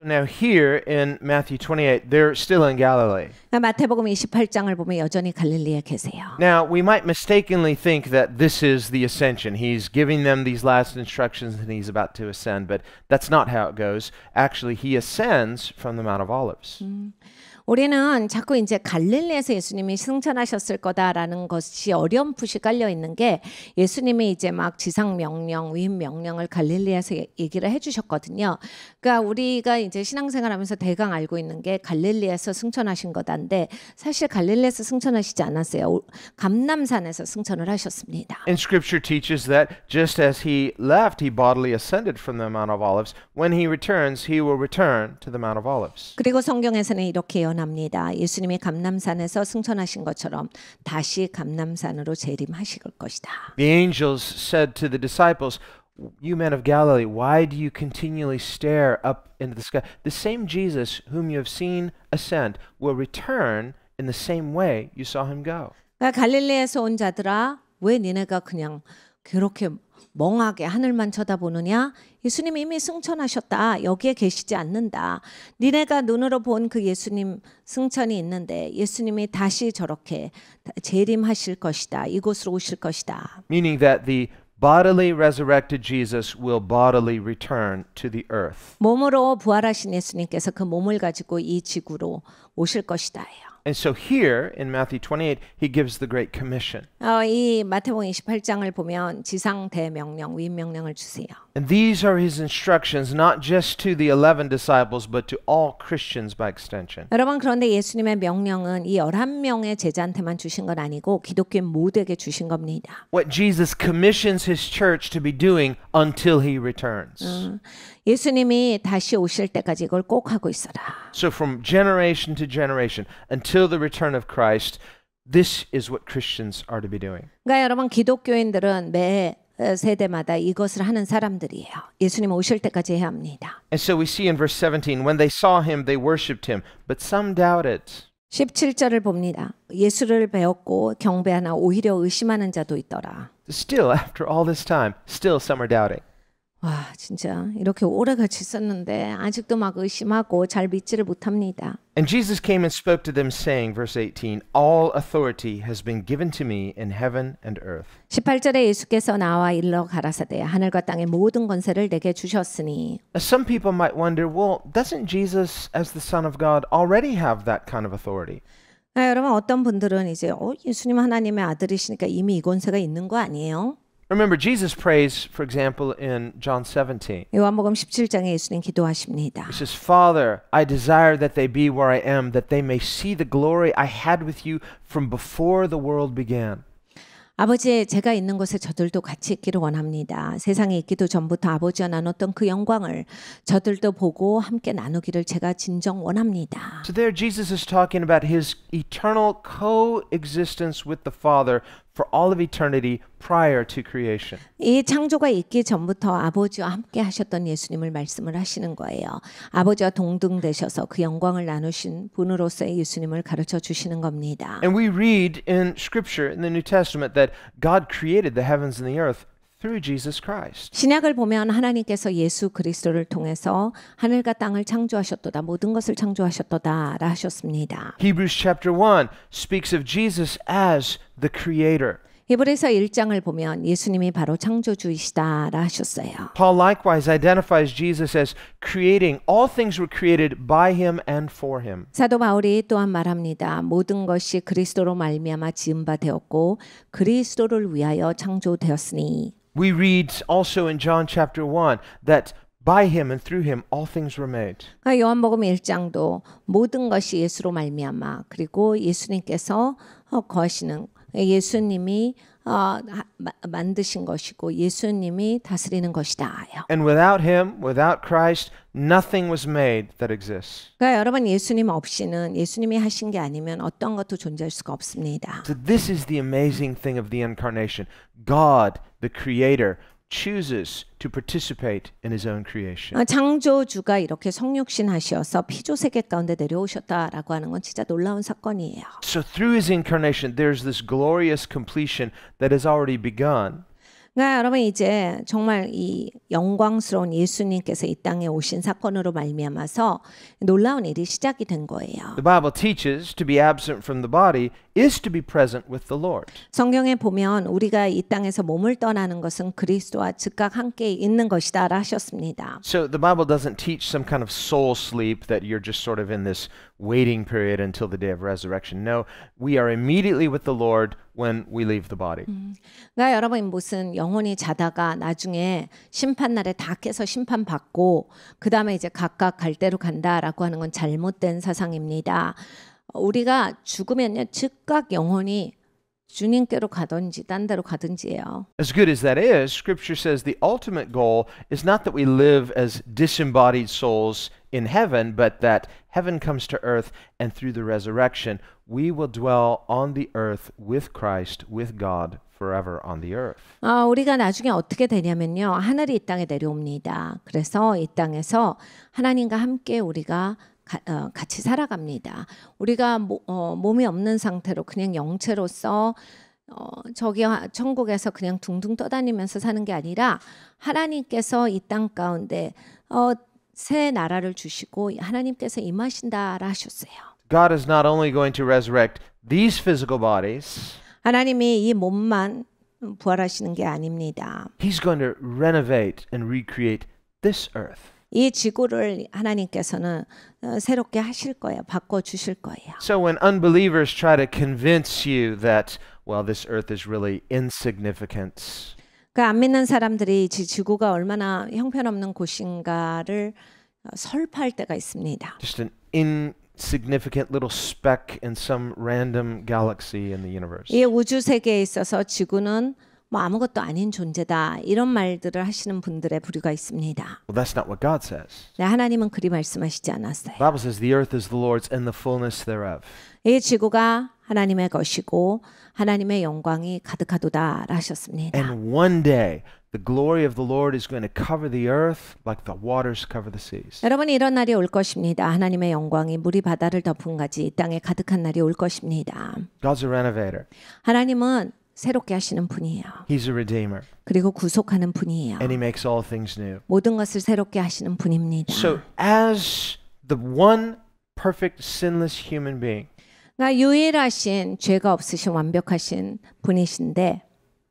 Now here in Matthew 28, they're still in Galilee. 마태복음 28장을 보면 여전히 갈릴리에 계세요. Now, we might mistakenly think that this is the ascension. He's giving them these last instructions and he's about to ascend, but that's not how it goes. Actually, he ascends from the Mount of Olives. 우리는 자꾸 이제 갈릴리에서 예수님이 승천하셨을 거다라는 것이 어렴풋이 깔려 있는 게 예수님이 이제 막 지상 명령, 위임 명령을 갈릴리에서 얘기를 해주셨거든요. 그러니까 우리가 이제 신앙생활하면서 대강 알고 있는 게 갈릴리에서 승천하신 거다인데 사실 갈릴리에서 승천하시지 않았어요. 감람산에서 승천을 하셨습니다. And Scripture teaches that just as he left, he bodily ascended from the Mount of Olives. When he returns, he will return to the Mount of Olives. 그리고 성경에서는 이렇게 예언합니다. 예수님이 감람산에서 승천하신 것처럼 다시 감람산으로 재림하실 것이다. The angels said to the disciples, "You men of Galilee, why do you continually stare up into the sky? The same Jesus whom you have seen ascend will return in the same way you saw him go." 그러니까 갈릴리에서 온 자들아, 왜 니네가 그냥 그렇게 멍하게 하늘만 쳐다보느냐? 예수님이 이미 승천하셨다. 여기에 계시지 않는다. 니네가 눈으로 본 그 예수님 승천이 있는데 예수님이 다시 저렇게 재림하실 것이다. 이곳으로 오실 것이다. Meaning that the bodily resurrected Jesus will bodily return to the earth. 몸으로 부활하신 예수님께서 그 몸을 가지고 이 지구로 오실 것이다예요. And so here in Matthew 28, he gives the Great Commission. 이 마태복음 28장을 보면 지상 대명령, 위임 명령을 주세요. And these are his instructions not just to the 11 disciples but to all Christians by extension. 여러분 그런데 예수님의 명령은 이 11명의 제자한테만 주신 건 아니고 기독교인 모두에게 주신 겁니다. What Jesus commissions his church to be doing until he returns. 예수님이 다시 오실 때까지 이걸 꼭 하고 있어라. So from generation to generation until the return of Christ, this is what Christians are to be doing. 그러니까 여러분 기독교인들은 매 세대마다 이것을 하는 사람들이에요. 예수님 오실 때까지 해야 합니다. And so we see in verse 17, when they saw him, they worshipped him, but some doubted. 17절을 봅니다. 예수를 배웠고 경배하나 오히려 의심하는 자도 있더라. Still, after all this time, still some are doubting. 와, 진짜 이렇게 오래 같이 있었는데 아직도 막 의심하고 잘 믿지를 못합니다. And Jesus came and spoke to them, saying, verse 18, all authority has been given to me in heaven and earth. 18절에 예수께서 나와 일러 가라사대 하늘과 땅의 모든 권세를 내게 주셨으니. Some people might wonder, well, doesn't Jesus, as the Son of God, already have that kind of authority? 여러분 어떤 분들은 이제 예수님 하나님의 아들이시니까 이미 이 권세가 있는 거 아니에요? Remember, Jesus prays, for example, in John 17. 요한복음 17장에 예수님 기도하십니다. He says, Father, I desire that they be where I am, that they may see the glory I had with you from before the world began. 아버지, 제가 있는 곳에 저들도 같이 있기를 원합니다. 세상에 있기도 전부터 아버지와 나눴던 그 영광을 저들도 보고 함께 나누기를 제가 진정 원합니다. So there Jesus is talking about his eternal coexistence with the Father for all of eternity prior to creation. 이 창조가 있기 전부터 아버지와 함께 하셨던 예수님을 말씀을 하시는 거예요. 아버지와 동등되셔서 그 영광을 나누신 분으로서의 예수님을 가르쳐 주시는 겁니다. And we read in Scripture in the New Testament that God created the heavens and the earth through Jesus Christ. 신약을 보면 하나님께서 예수 그리스도를 통해서 하늘과 땅을 창조하셨도다. 모든 것을 창조하셨도다라 하셨습니다. Hebrews chapter 1 speaks of Jesus as the creator. 히브리서 1장을 보면 예수님이 바로 창조주이시다라 하셨어요. Paul likewise identifies Jesus as creating. All things were created by him and for him. 사도 바울이 또한 말합니다. 모든 것이 그리스도로 말미암아 지은 바 되었고 그리스도를 위하여 창조되었으니. We read also in John chapter 1 that by him and through him all things were made. 요한복음 1장도 모든 것이 예수로 말미암아 그리고 예수님께서 거하시는 예수님이 만드신 것이고 예수님이 다스리는 것이다. And without him, without Christ, nothing was made that exists. 그러니까 여러분 예수님 없이는 예수님이 하신 게 아니면 어떤 것도 존재할 수가 없습니다. So this is the amazing thing of the incarnation. God, the creator, chooses to participate in his own creation. 창조주가 이렇게 성육신 하셔서 피조 세계 가운데 내려오셨다라고 하는 건 진짜 놀라운 사건이에요. So through his incarnation, there's this glorious completion that has already begun. 그러니까 여러분 이제 정말 이 영광스러운 예수님께서 이 땅에 오신 사건으로 말미암아서 놀라운 일이 시작이 된 거예요. The Bible teaches to be absent from the body is to be present with the Lord. 성경에 보면 우리가 이 땅에서 몸을 떠나는 것은 그리스도와 즉각 함께 있는 것이다라 하셨습니다. So the Bible doesn't teach some kind of soul sleep that you're just sort of in this waiting period until the day of resurrection. No, we are immediately with the Lord when we leave the body. 그러니까 여러분 무슨 영혼이 자다가 나중에 심판날에 다 깨서 심판받고 그 다음에 이제 각각 갈 대로 간다라고 하는 건 잘못된 사상입니다. 우리가 죽으면요 즉각 영혼이 주님께로 가든지 딴 데로 가든지예요. As good as that is, Scripture says the ultimate goal is not that we live as disembodied souls in heaven, but that heaven comes to earth and through the resurrection, we will dwell on the earth with Christ, with God, forever on the earth. 우리가 나중에 어떻게 되냐면요. 하늘이 이 땅에 내려옵니다. 그래서 이 땅에서 하나님과 함께 우리가 같이 살아갑니다. 우리가 몸이 없는 상태로 그냥 영체로서 저기 천국에서 그냥 둥둥 떠다니면서 사는 게 아니라 하나님께서 이 땅 가운데 새 나라를 주시고 하나님께서 임하신다라 하셨어요. God is not only going to resurrect these physical bodies, 하나님이 이 몸만 부활하시는 게 아닙니다. He's going to renovate and recreate this earth. 이 지구를 하나님께서는 새롭게 하실 거예요. 바꿔 주실 거예요. So when unbelievers try to convince you that, well, this earth is really insignificant, 그러니까 안 믿는 사람들이 지구가 얼마나 형편없는 곳인가를 설파할 때가 있습니다. just an insignificant little speck in some random galaxy in the universe. 이 우주 세계에 있어서 지구는 뭐 아무것도 아닌 존재다. 이런 말들을 하시는 분들의 부류가 있습니다. Well, that's not what God says. 네, 하나님은 그리 말씀하시지 않았어요. The Bible says the earth is the Lord's and the fullness thereof. 이 지구가 하나님의 것이고 하나님의 영광이 가득하도다 하셨습니다. And one day, the glory of the Lord is going to cover the earth like the waters cover the seas. 여러분 이런 날이 올 것입니다. 하나님의 영광이 물이 바다를 덮은 같이 이 땅에 가득한 날이 올 것입니다. God's a renovator. 하나님은 새롭게 하시는 분이에요. He's a redeemer. 그리고 구속하는 분이에요. And He makes all things new. 모든 것을 새롭게 하시는 분입니다. So as the one perfect sinless human being, 그러니까 유일하신 죄가 없으신 완벽하신 분이신데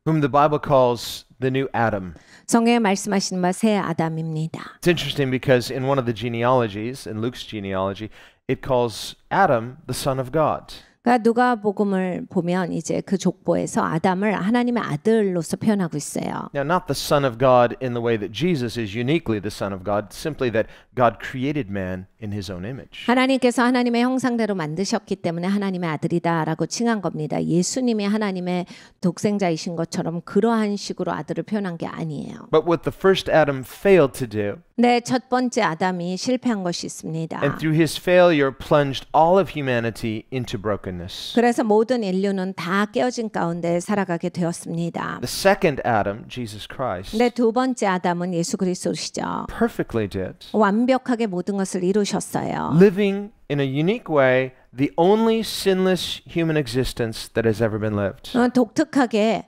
whom the Bible calls the new Adam. 성경에 말씀하신 바 새 아담입니다. It's interesting because in one of the genealogies, in Luke's genealogy, it calls Adam the son of God. 그러니까 누가복음을 보면 이제 그 족보에서 아담을 하나님의 아들로서 표현하고 있어요. Now, not the son of God in the way that Jesus is uniquely the son of God, simply that God created man in His own image. 하나님께서 하나님의 형상대로 만드셨기 때문에 하나님의 아들이다라고 칭한 겁니다. 예수님이 하나님의 독생자이신 것처럼 그러한 식으로 아들을 표현한 게 아니에요. But what the first Adam failed to do, 네, 첫 번째 아담이 실패한 것이 있습니다. and through his failure plunged all of humanity into brokenness. 그래서 모든 인류는 다 깨어진 가운데 살아가게 되었습니다. The second Adam, Jesus Christ, 네, 두 번째 아담은 예수 그리스도시죠. perfectly did, 완벽하게 모든 것을 이루셨어요. living in a unique way the only sinless human existence that has ever been lived. 독특하게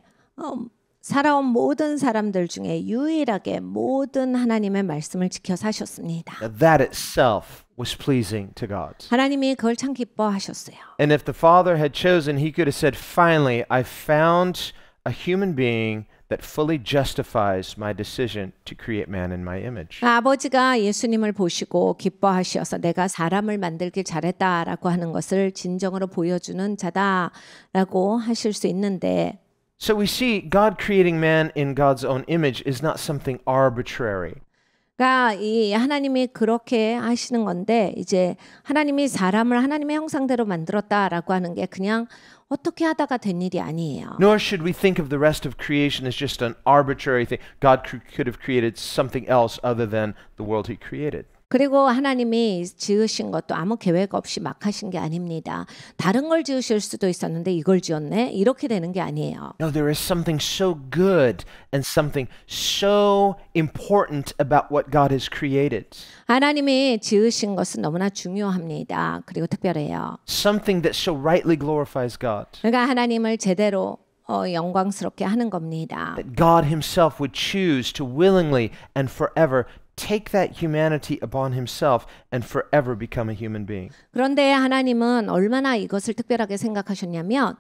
살아온 모든 사람들 중에 유일하게 모든 하나님의 말씀을 지켜 사셨습니다. Now, that itself was pleasing to God. 하나님이 그걸 참 기뻐하셨어요. And if the Father had chosen, He could have said, finally, I found a human being that fully justifies my decision to create man in my image. 아버지가 예수님을 보시고 기뻐하셔서 내가 사람을 만들길 잘했다라고 하는 것을 진정으로 보여주는 자다라고 하실 수 있는데 So we see God creating man in God's own image is not something arbitrary. 그러니까 이 하나님이 그렇게 하시는 건데 이제 하나님이 사람을 하나님의 형상대로 만들었다라고 하는 게 그냥 어떻게 하다가 된 일이 아니에요. Nor should we think of the rest of creation as just an arbitrary thing. God could have created something else other than the world He created. 그리고 하나님이 지으신 것도 아무 계획 없이 막 하신 게 아닙니다. 다른 걸 지으실 수도 있었는데 이걸 지었네? 이렇게 되는 게 아니에요. No, there is something so good and something so important about what God has created. 하나님이 지으신 것은 너무나 중요합니다. 그리고 특별해요. Something that so rightly glorifies God. 그러니까 하나님을 제대로 영광스럽게 하는 겁니다. That God himself would choose to willingly and forever take that humanity upon himself and forever become a human being. 그런데 하나님은 얼마나 이것을 특별하게 생각하셨냐면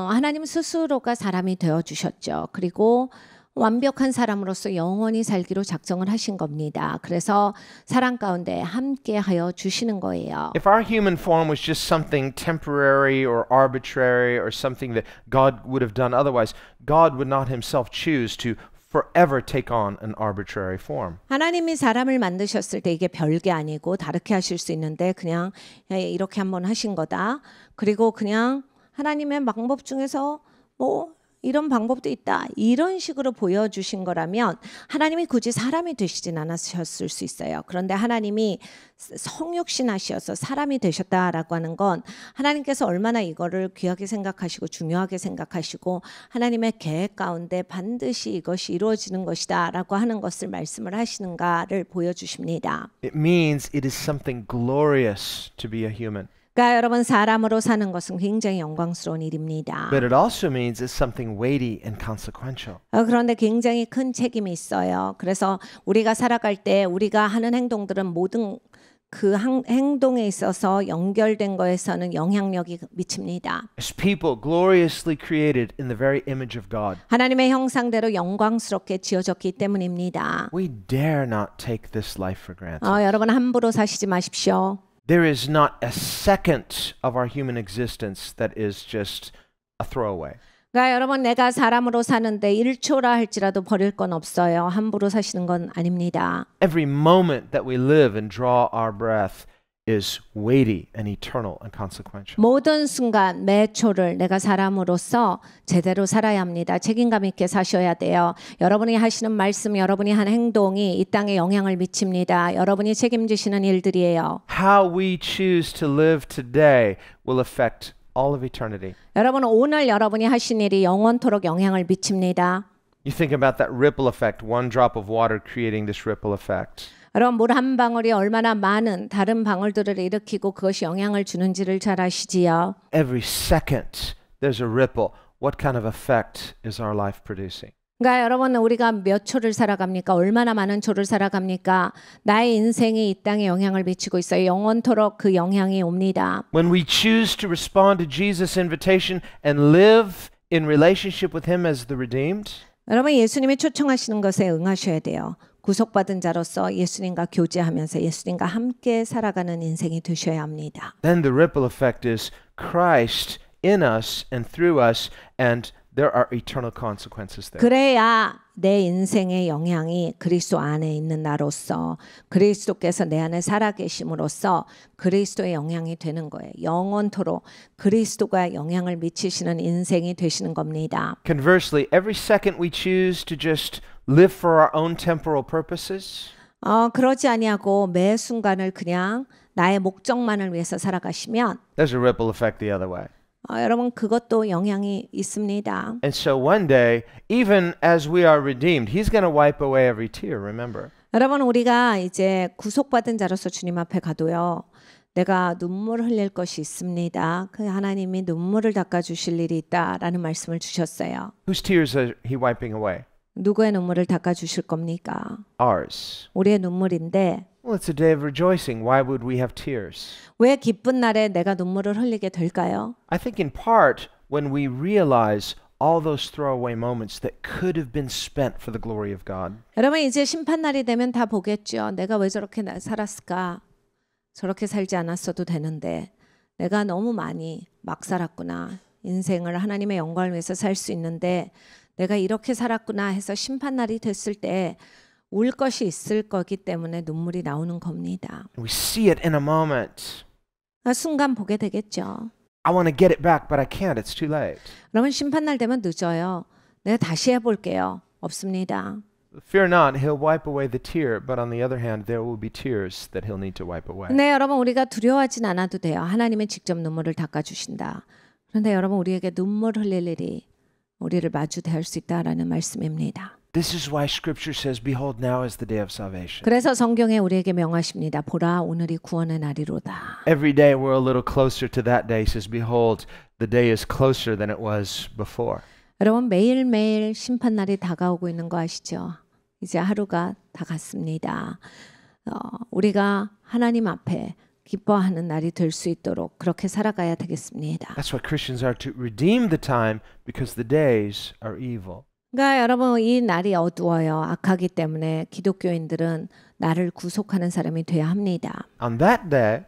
하나님 스스로가 사람이 되어 주셨죠. 그리고 완벽한 사람으로서 영원히 살기로 작정을 하신 겁니다. 그래서 사랑 가운데 함께 하여 주시는 거예요. If our human form was just something temporary or arbitrary or something that God would have done otherwise, God would not himself choose to forever take on an arbitrary form. 하나님이 사람을 만드셨을 때 이게 별게 아니고 다르게 하실 수 있는데 그냥 이렇게 한번 하신 거다. 그리고 그냥 하나님의 방법 중에서 뭐 이런 방법도 있다. 이런 식으로 보여주신 거라면 하나님이 굳이 사람이 되시진 않으셨을 수 있어요. 그런데 하나님이 성육신하셔서 사람이 되셨다라고 하는 건 하나님께서 얼마나 이거를 귀하게 생각하시고 중요하게 생각하시고 하나님의 계획 가운데 반드시 이것이 이루어지는 것이다 라고 하는 것을 말씀을 하시는가를 보여주십니다. It means it is something glorious to be a human. 그러니까 여러분 사람으로 사는 것은 굉장히 영광스러운 일입니다. But it also means it's something weighty and consequential. 그런데 굉장히 큰 책임이 있어요. 그래서 우리가 살아갈 때 우리가 하는 행동들은 모든 그 행동에 있어서 연결된 거에서는 영향력이 미칩니다. As people gloriously created in the very image of God, 하나님의 형상대로 영광스럽게 지어졌기 때문입니다. we dare not take this life for granted. 여러분 함부로 사시지 마십시오. There is not a second of our human existence that is just a throwaway. 그러니까 여러분 내가 사람으로 사는데 1초라 할지라도 버릴 건 없어요. 함부로 사시는 건 아닙니다. Every moment that we live and draw our breath is weighty and eternal and consequential. 모든 순간 매 초를 내가 사람으로서 제대로 살아야 합니다. 책임감 있게 사셔야 돼요. 여러분이 하시는 말씀, 여러분이 하는 행동이 이 땅에 영향을 미칩니다. 여러분이 책임지시는 일들이에요. How we choose to live today will affect all of eternity. 여러분 오늘 여러분이 하신 일이 영원토록 영향을 미칩니다. You think about that ripple effect, one drop of water creating this ripple effect. 여러분 물 한 방울이 얼마나 많은 다른 방울들을 일으키고 그것이 영향을 주는지를 잘 아시지요. Every second there's a ripple. What kind of effect is our life producing? 그러니까 여러분 우리가 몇 초를 살아갑니까? 얼마나 많은 초를 살아갑니까? 나의 인생이 이 땅에 영향을 미치고 있어요. 영원토록 그 영향이 옵니다. When we choose to respond to Jesus' invitation and live in relationship with him as the redeemed, 여러분 예수님이 초청하시는 것에 응하셔야 돼요. 구속받은 자로서 예수님과 교제하면서 예수님과 함께 살아가는 인생이 되셔야 합니다. then the ripple effect is Christ in us and through us, and there are eternal consequences there. 그래야 내 인생의 영향이 그리스도 안에 있는 나로서 그리스도께서 내 안에 살아계심으로써 그리스도의 영향이 되는 거예요. 영원토록 그리스도가 영향을 미치시는 인생이 되시는 겁니다. Conversely, every second we choose to just live for our own temporal purposes, 그러지 아니하고 매 순간을 그냥 나의 목적만을 위해서 살아가시면 there's a ripple effect the other way. 여러분 그것도 영향이 있습니다. And so one day, even as we are redeemed, he's going to wipe away every tear, remember. 여러분 우리가 이제 구속받은 자로서 주님 앞에 가도요. 내가 눈물 흘릴 것이 있습니다. 그 하나님이 눈물을 닦아 주실 일이 있다라는 말씀을 주셨어요. Whose tears is he wiping away? 누구의 눈물을 닦아 주실 겁니까? Ours. 우리의 눈물인데 Well, it's a day of rejoicing. Why would we have tears? 왜 기쁜 날에 내가 눈물을 흘리게 될까요? I think in part when we realize all those throwaway moments that could have been spent for the glory of God. 여러분 이제 심판날이 되면 다 보겠죠. 내가 왜 저렇게 살았을까? 저렇게 살지 않았어도 되는데 내가 너무 많이 막 살았구나. 인생을 하나님의 영광을 위해서 살 수 있는데 내가 이렇게 살았구나 해서 심판날이 됐을 때 울 것이 있을 거기 때문에 눈물이 나오는 겁니다. We see it in a moment. 순간 보게 되겠죠. I want to get it back, but I can't. It's too late. 그러면 심판날 되면 늦어요. 내가 다시 해볼게요. 없습니다. Fear not, he'll wipe away the tear, but on the other hand, there will be tears that he'll need to wipe away. 네, 여러분 우리가 두려워하진 않아도 돼요. 하나님은 직접 눈물을 닦아주신다. 그런데 여러분 우리에게 눈물 흘릴 일이 우리를 마주 대할 수 있다라는 말씀입니다. This is why Scripture says, "Behold, now is the day of salvation." 그래서 성경에 우리에게 명하십니다. 보라, 오늘이 구원의 날이로다. Every day we're a little closer to that day. He says, "Behold, the day is closer than it was before. 여러분 매일매일 심판날이 다가오고 있는 거 아시죠? 이제 하루가 다 갔습니다. 우리가 하나님 앞에 기뻐하는 날이 될 수 있도록 그렇게 살아가야 되겠습니다. That's why Christians are to redeem the time because the days are evil. 그러니까 여러분 이 날이 어두워요. 악하기 때문에 기독교인들은 나를 구속하는 사람이 돼야 합니다. On that day,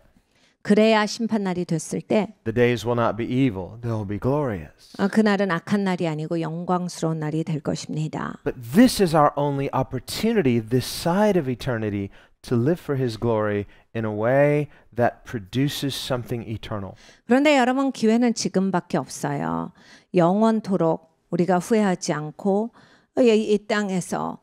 그래야 심판날이 됐을 때 the days will not be evil, they'll be glorious. 그날은 악한 날이 아니고 영광스러운 날이 될 것입니다. But this is our only opportunity this side of eternity to live for His glory in a way that produces something eternal. 그런데 여러분 기회는 지금밖에 없어요. 영원토록 우리가 후회하지 않고 이 땅에서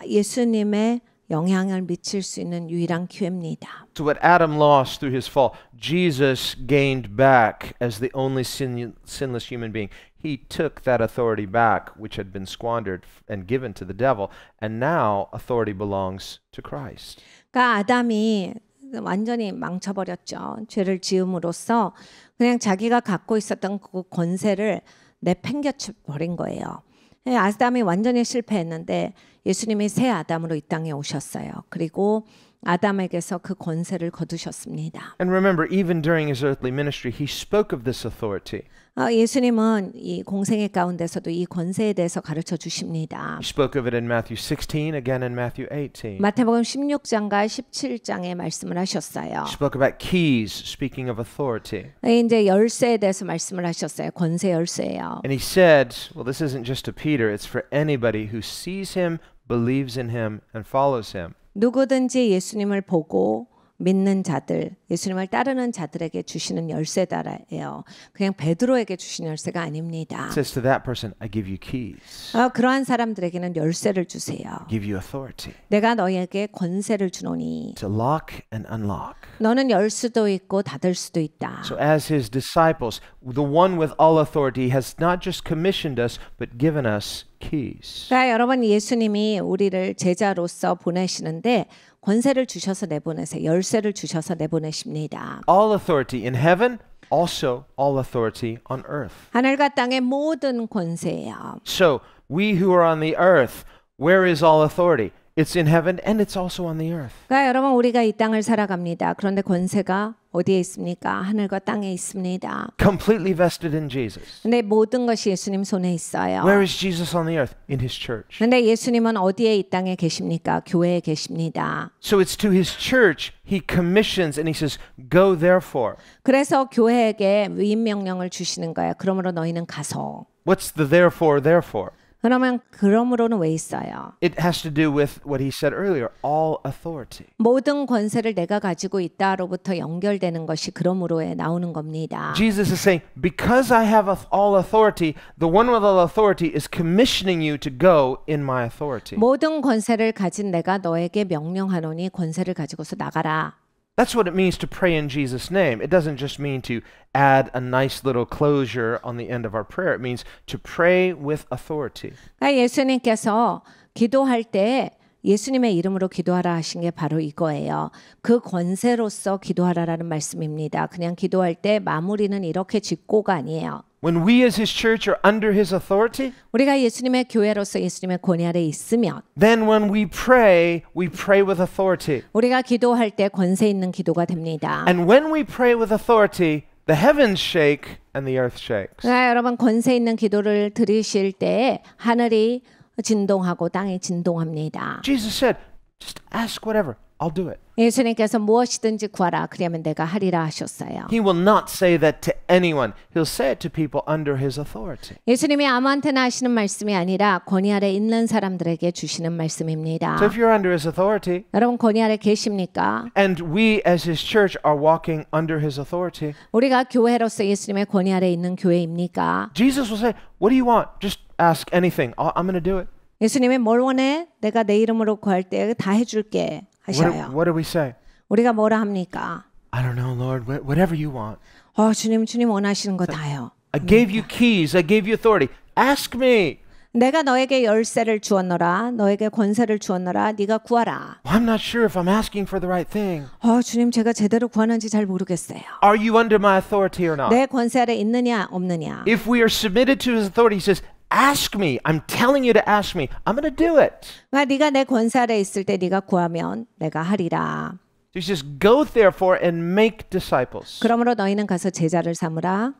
예수님의 영향을 미칠 수 있는 유일한 기회입니다. So what Adam lost through his fall, Jesus gained back as the only sinless human being. He took that authority back which had been squandered and given to the devil, and now authority belongs to Christ. 그러니까 아담이 완전히 망쳐버렸죠. 죄를 지음으로써 그냥 자기가 갖고 있었던 그 권세를 내팽개쳐 버린 거예요. 아담이 완전히 실패했는데 예수님이 새 아담으로 이 땅에 오셨어요. 그리고 아담에게서 그 권세를 거두셨습니다. And remember, even during his earthly ministry, he spoke of this authority. 예수님은 이 공생애 가운데서도 이 권세에 대해서 가르쳐 주십니다. He spoke of it in Matthew 16, again in Matthew 18. 마태복음 16장과 17장에 말씀을 하셨어요. He spoke about keys, speaking of authority. 이제 열쇠에 대해서 말씀을 하셨어요. 권세 열쇠예요. And he said, well, this isn't just to Peter, it's for anybody who sees him, believes in him, and follows him. 누구든지 예수님을 보고 믿는 자들, 예수님을 따르는 자들에게 주시는 열쇠다라예요. 그냥 베드로에게 주신 열쇠가 아닙니다. It says to that person, I give you keys, 그러한 사람들에게는 열쇠를 주세요. give you authority 내가 너에게 권세를 주노니 to lock and unlock. 너는 열 수도 있고 닫을 수도 있다. So as his disciples, the one with all authority has not just commissioned us, but given us keys. 그러니까 여러분 예수님이 우리를 제자로서 보내시는데 권세를 주셔서 내보내세요. 열쇠를 주셔서 내보내십니다. All authority in heaven, also all authority on earth. 하늘과 땅의 모든 권세예요. So we who are on the earth, where is all authority? It's in heaven and it's also on the earth. 그러니까 여러분 우리가 이 땅을 살아갑니다. 그런데 권세가 어디에 있습니까? 하늘과 땅에 있습니다. Completely vested in Jesus. 근데 모든 것이 예수님 손에 있어요. Where is Jesus on the earth? In his church. 근데 예수님은 어디에 이 땅에 계십니까? 교회에 계십니다. So it's to his church he commissions and he says, go therefore. 그래서 교회에게 위임 명령을 주시는 거예요. 그러므로 너희는 가서. What's the therefore? 그러면 그러므로는 왜 있어요? It has to do with what he said earlier, all authority. 모든 권세를 내가 가지고 있다로부터 연결되는 것이 그러므로에 나오는 겁니다. Jesus is saying, because I have all authority, the one with all authority is commissioning you to go in my authority. 모든 권세를 가진 내가 너에게 명령하노니 권세를 가지고서 나가라. That's what it means to pray in Jesus' name. It doesn't just mean to add a nice little closure on the end of our prayer. It means to pray with authority. 그러니까 예수님께서 기도할 때 예수님의 이름으로 기도하라 하신 게 바로 이거예요. 그 권세로서 기도하라라는 말씀입니다. 그냥 기도할 때 마무리는 이렇게 짓고가 아니에요. When we as his church are under his authority, 우리가 예수님의 교회로서 예수님의 권위 아래 있으면 then when we pray with authority. 우리가 기도할 때 권세 있는 기도가 됩니다. And when we pray with authority, the heavens shake and the earth shakes. 그러니까 여러분 권세 있는 기도를 들으실 때 하늘이 진동하고 땅이 진동합니다. Jesus said, just ask whatever, I'll do it. 예수님께서 무엇이든지 구하라 그러면 내가 하리라 하셨어요. He will not say that to anyone. He'll say it to people under his authority. 예수님이 아무한테나 하시는 말씀이 아니라 권위 아래 있는 사람들에게 주시는 말씀입니다. So if you're under his authority, 여러분 권위 아래 계십니까? and we as his church are walking under his authority, 우리가 교회로서 예수님의 권위 아래 있는 교회입니까? Jesus will say, what do you want? Just ask anything. I'm going to do it. 예수님이 뭘 원해? 내가 내 이름으로 구할 때 다 해줄게 하셔요. What do we say? 우리가 뭐라 합니까? I don't know, Lord. Whatever you want. 주님 원하시는 거 다요. I gave you keys. I gave you authority. Ask me. 내가 너에게 열쇠를 주었노라. 너에게 권세를 주었노라. 네가 구하라. Well, I'm not sure if I'm asking for the right thing. 주님 제가 제대로 구하는지 잘 모르겠어요. Are you under my authority or not? 내 권세 아래 있느냐 없느냐. If we are submitted to his authority, he says, ask me. I'm telling you to ask me. I'm going to do it. 그러니까 네가 내 권세 아래 있을 때 네가 구하면 내가 하리라. So he says, go therefore and make disciples. 그러므로 너희는 가서 제자를 삼으라.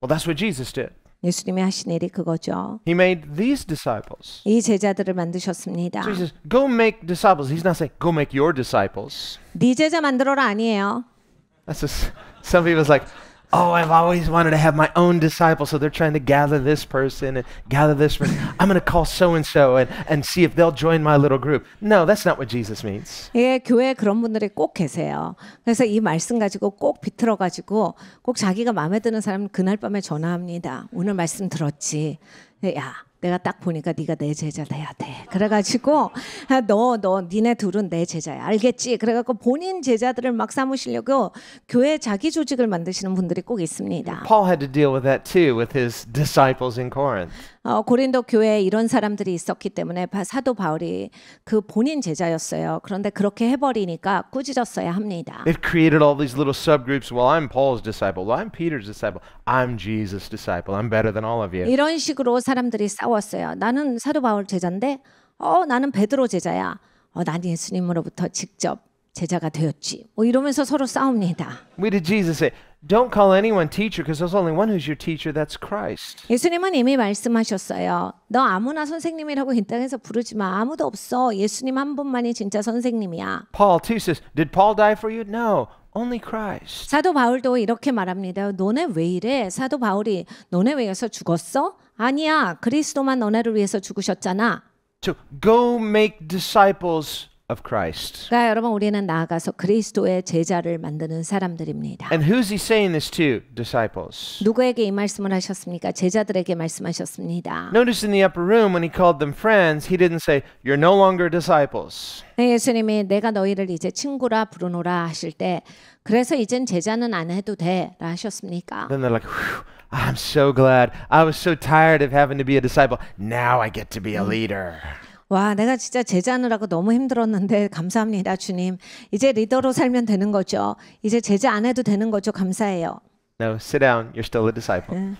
Well, that's what Jesus did. 예수님이 하신 일이 그거죠. He made these disciples. 이 제자들을 만드셨습니다. So he says, go make disciples. He's not saying, go make your disciples. 네 제자 만들어라 아니에요. That's just, some people's like, oh, I've always wanted to have my own disciples, so they're trying to gather this person and gather this person. I'm going to call so-and-so and see if they'll join my little group. No, that's not what Jesus means. 예, 교회에 그런 분들이 꼭 계세요. 그래서 이 말씀 가지고 꼭 비틀어 가지고 꼭 자기가 마음에 드는 사람 그날 밤에 전화합니다. 오늘 말씀 들었지. 야, 내가 딱 보니까 네가 내 제자 돼야 돼. 그래가지고 너 니네 둘은 내 제자야. 알겠지? 그래갖고 본인 제자들을 막 삼으시려고 교회 자기 조직을 만드시는 분들이 꼭 있습니다. Paul had to deal with that too with his disciples in Corinth. 고린도 교회에 이런 사람들이 있었기 때문에 사도 바울이 그 본인 제자였어요. 그런데 그렇게 해버리니까 꾸짖었어야 합니다. It created all these little subgroups. Well, I'm Paul's disciple. Well, I'm Peter's disciple. I'm Jesus' disciple. I'm better than all of you. 이런 식으로 사람들이 싸웠어요. 나는 사도 바울 제자인데 나는 베드로 제자야. 난 예수님으로부터 직접 제자가 되었지. 이러면서 서로 싸웁니다. What did Jesus say? Don't call anyone teacher because there's only one who's your teacher. That's Christ. 예수님은 이미 말씀하셨어요. 너 아무나 선생님이라고 이 땅에서 부르지 마. 아무도 없어. 예수님 한 분만이 진짜 선생님이야. Paul too says, did Paul die for you? No, only Christ. 사도 바울도 이렇게 말합니다. 너네 왜 이래? 사도 바울이 너네 위해서 죽었어? 아니야. 그리스도만 너네를 위해서 죽으셨잖아. So go make disciples of Christ. 그러니까 여러분 우리는 나아가서 그리스도의 제자를 만드는 사람들입니다. And who's he saying this to? Disciples. 누구에게 이 말씀을 하셨습니까? 제자들에게 말씀하셨습니다. Notice in the upper room when he called them friends, he didn't say, you're no longer disciples. 예수님이 내가 너희를 이제 친구라 부르노라 하실 때 그래서 이젠 제자는 안 해도 돼라 하셨습니까? Then they're like, whew, I'm so glad. I was so tired of having to be a disciple. Now I get to be a leader. 와, 내가 진짜 제자느라고 너무 힘들었는데 감사합니다, 주님. 이제 리더로 살면 되는 거죠. 이제 제자 안 해도 되는 거죠. 감사해요. No, sit down. You're still a disciple.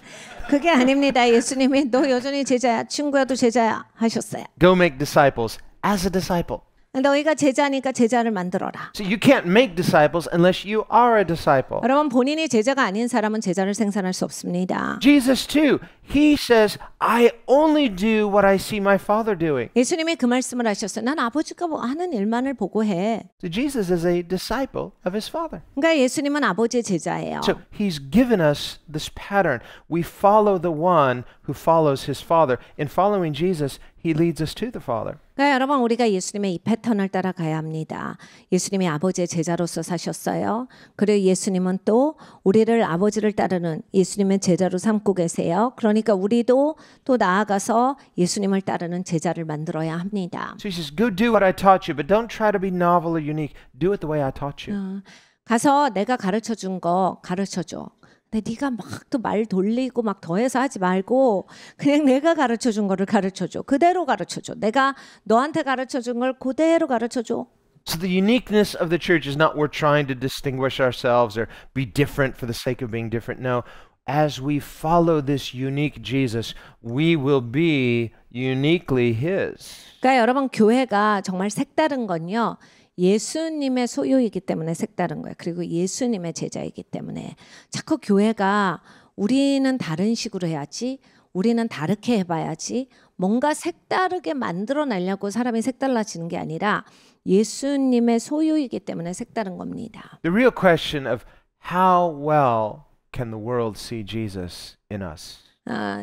그게 아닙니다. 예수님이 너 여전히 제자야, 친구야도 제자야 하셨어요. Go make disciples as a disciple. 너희가 제자니까 제자를 만들어라. So you can't make disciples unless you are a disciple. 여러분 본인이 제자가 아닌 사람은 제자를 생산할 수 없습니다. Jesus too, he says, I only do what I see my Father doing. 예수님이 그 말씀을 하셨어요. 난 아버지가 하는 일만을 보고 해. So Jesus is a disciple of his Father. 그러니까 예수님은 아버지의 제자예요. So he's given us this pattern. We follow the one who follows his Father. In following Jesus, he leads us to the Father. 그러니까 여러분 우리가 예수님의 이 패턴을 따라가야 합니다. 예수님이 아버지의 제자로서 사셨어요. 그리고 예수님은 또 우리를 아버지를 따르는 예수님의 제자로 삼고 계세요. 그러니까 우리도 또 나아가서 예수님을 따르는 제자를 만들어야 합니다. So he says, go do what I taught you, but don't try to be novel or unique. Do it the way I taught you. 가서 내가 가르쳐 준 거 가르쳐 줘. 근데 네가 막 또 말 돌리고 막 더해서 하지 말고 그냥 내가 가르쳐 준 거를 가르쳐 줘. 그대로 가르쳐 줘. 내가 너한테 가르쳐 준 걸 그대로 가르쳐 줘. So the uniqueness of the church is not we're trying to distinguish ourselves or be different for the sake of being different. No, as we follow this unique Jesus, we will be uniquely his. 그러니까 여러분 교회가 정말 색다른 건요. 예수님의 소유이기 때문에 색다른 거예요. 그리고 예수님의 제자이기 때문에 자꾸 교회가 우리는 다른 식으로 해야지, 우리는 다르게 해봐야지, 뭔가 색다르게 만들어내려고 사람이 색달라지는 게 아니라 예수님의 소유이기 때문에 색다른 겁니다. The real question of how well can the world see Jesus in us?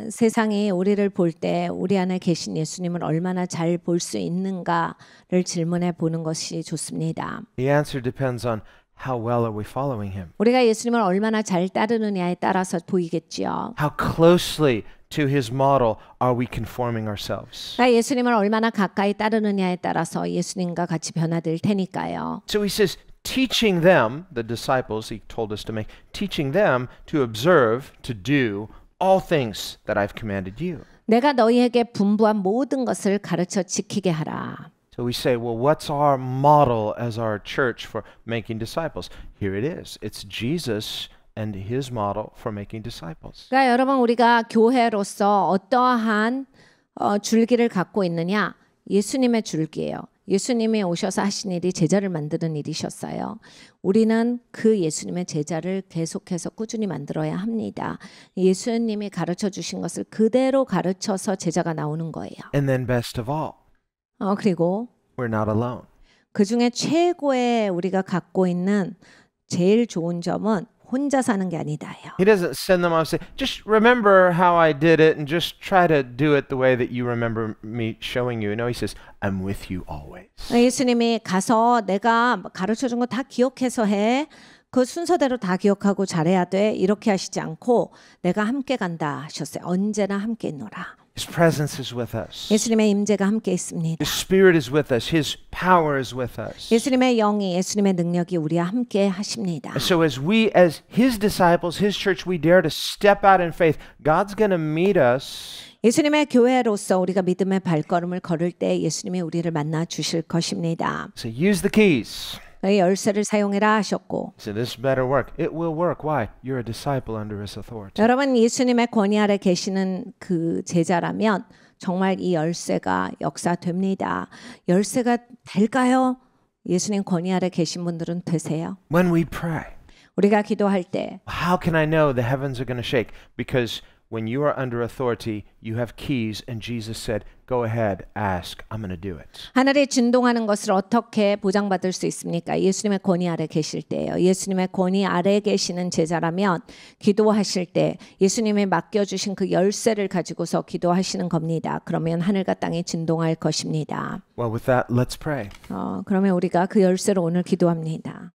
세상이 우리를 볼 때 우리 안에 계신 예수님을 얼마나 잘 볼 수 있는가를 질문해 보는 것이 좋습니다. The answer depends on how well are we following him? 우리가 예수님을 얼마나 잘 따르느냐에 따라서 보이겠지요. How closely to his model are we conforming ourselves? 예수님을 얼마나 가까이 따르느냐에 따라서 예수님과 같이 변화될 테니까요. So he says, teaching them, the disciples he told us to make, teaching them to observe, to do all things that I've commanded you. 내가 너희에게 분부한 모든 것을 가르쳐 지키게 하라. So we say, well, what's our model as our church for making disciples? Here it is. It's Jesus and his model for making disciples. 그러니까 여러분 우리가 교회로서 어떠한 줄기를 갖고 있느냐? 예수님의 줄기예요. 예수님이 오셔서 하신 일이 제자를 만드는 일이셨어요. 우리는 그 예수님의 제자를 계속해서 꾸준히 만들어야 합니다. 예수님이 가르쳐 주신 것을 그대로 가르쳐서 제자가 나오는 거예요. And then best of all, 그리고 we're not alone. 그 중에 최고의 우리가 갖고 있는 제일 좋은 점은 혼자 사는 게 아니다요. He doesn't send them off and say, just remember how I did it and just try to do it the way that you remember me showing you. No, he says, I'm with you always. 예수님이 가서 내가 가르쳐 준 거 다 기억해서 해. 그 순서대로 다 기억하고 잘해야 돼. 이렇게 하시지 않고 내가 함께 간다 하셨어요. 언제나 함께 있노라. His presence is with us. 예수님의 임재가 함께 있습니다. His spirit is with us. His power is with us. 예수님의 영이 예수님의 능력이 우리와 함께 하십니다. And so as we, as his disciples, his church, we dare to step out in faith, God's going to meet us. 예수님의 교회로서 우리가 믿음의 발걸음을 걸을 때 예수님이 우리를 만나 주실 것입니다. So use the keys. 그 열쇠를 사용해라 하셨고 So this better work. It will work. Why? You're a disciple under his authority. 여러분 예수님의 권위 아래 계시는 그 제자라면 정말 이 열쇠가 역사됩니다. 열쇠가 될까요? 예수님 권위 아래 계신 분들은 되세요. When we pray, 우리가 기도할 때 how can I know the heavens are going to shake? Because when you are under authority, you have keys, and Jesus said, go ahead, ask, I'm going to do it. 하늘이 진동하는 것을 어떻게 보장받을 수 있습니까? 예수님의 권위 아래 계실 때예요. 예수님의 권위 아래 계시는 제자라면 기도하실 때 예수님이 맡겨주신 그 열쇠를 가지고서 기도하시는 겁니다. 그러면 하늘과 땅이 진동할 것입니다. Well, with that, let's pray. 그러면 우리가 그 열쇠로 오늘 기도합니다.